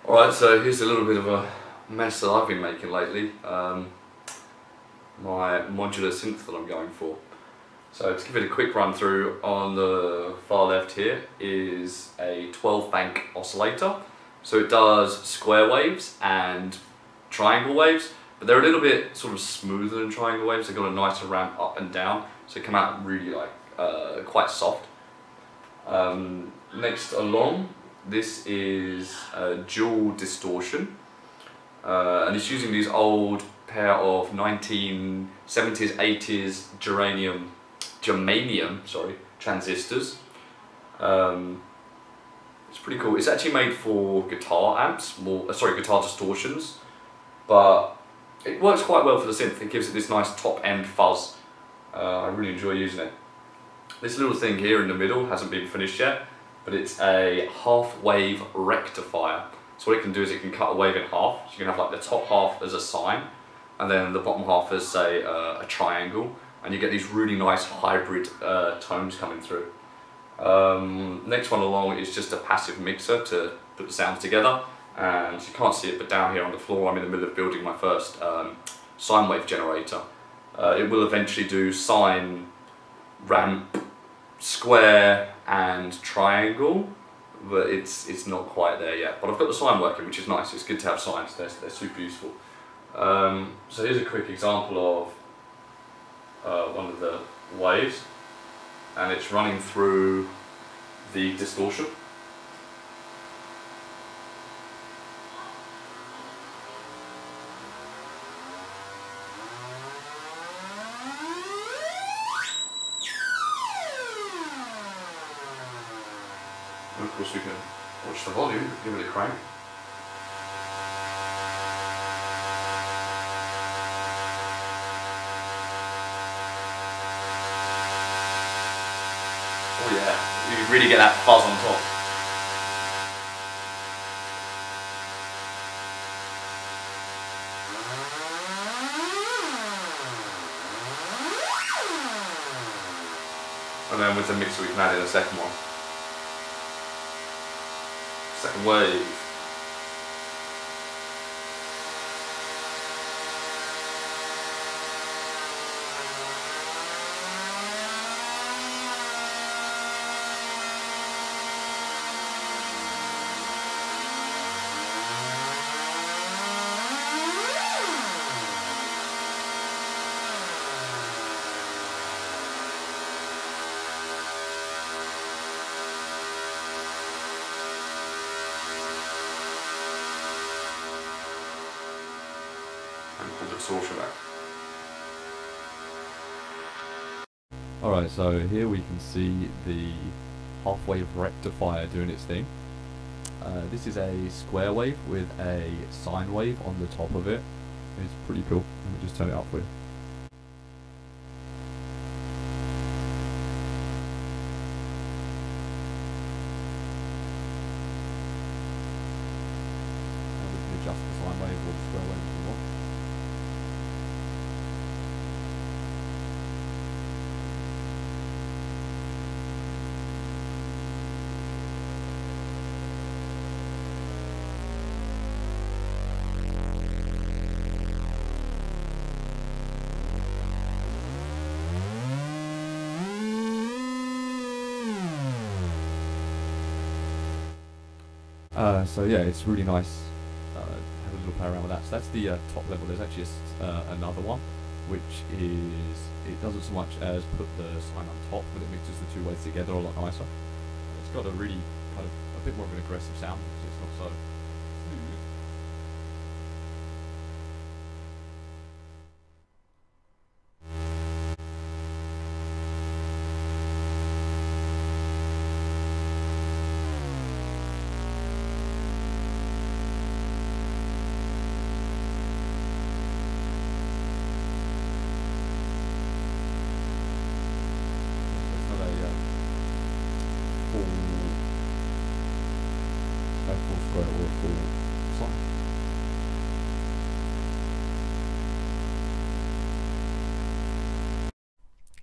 Alright, so here's a little bit of a mess that I've been making lately. My modular synth that I'm going for. So to give it a quick run through, on the far left here is a 12 bank oscillator. So it does square waves and triangle waves, but they're a little bit sort of smoother than triangle waves. They've got a nicer ramp up and down, so they come out really quite soft. Next along, this is a dual distortion, and it's using these old pair of 1970s, 80s germanium transistors. It's pretty cool. It's actually made for guitar amps, guitar distortions, but it works quite well for the synth. It gives it this nice top end fuzz. I really enjoy using it. This little thing here in the middle hasn't been finished yet, but it's a half wave rectifier. So what it can do is it can cut a wave in half. So you can have like the top half as a sine, and then the bottom half as, say, a triangle, and you get these really nice hybrid tones coming through. Next one along is just a passive mixer to put the sounds together, and you can't see it, but down here on the floor I'm in the middle of building my first sine wave generator. It will eventually do sine, ramp, square and triangle, but it's not quite there yet. But I've got the sine working, which is nice. It's good to have sines, they're super useful. So here's a quick example of one of the waves, and it's running through the distortion. And of course we can watch the volume, give it a crank. Oh yeah, you can really get that fuzz on top. And then with the mixer we can add in a second one. Second wave. And pull the distortion back. Alright, so here we can see the half wave rectifier doing its thing. This is a square wave with a sine wave on the top of it. It's pretty cool. Let me just turn it up for you. And we can adjust the sine wave or the square wave if we want. So yeah, it's really nice. Have a little play around with that. So that's the top level. There's actually another one, which is, it doesn't so much as put the sine on top, but it mixes the two waves together a lot nicer. It's got a really kind of a bit more of an aggressive sound because it's not so smooth. Full square or a full sine.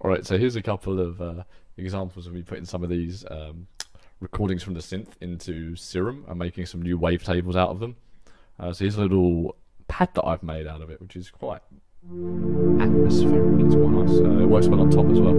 Alright, so here's a couple of examples of me putting some of these recordings from the synth into Serum and making some new wavetables out of them. So here's a little pad that I've made out of it, which is quite atmospheric. It's quite nice. It works well on top as well.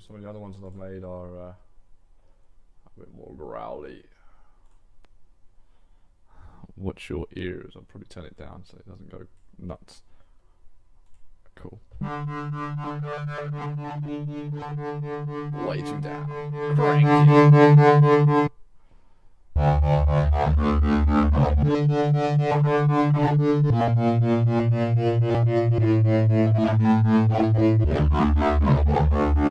Some of the other ones that I've made are a bit more growly. Watch your ears. I'll probably turn it down so it doesn't go nuts. Cool. Way too down. Cranky.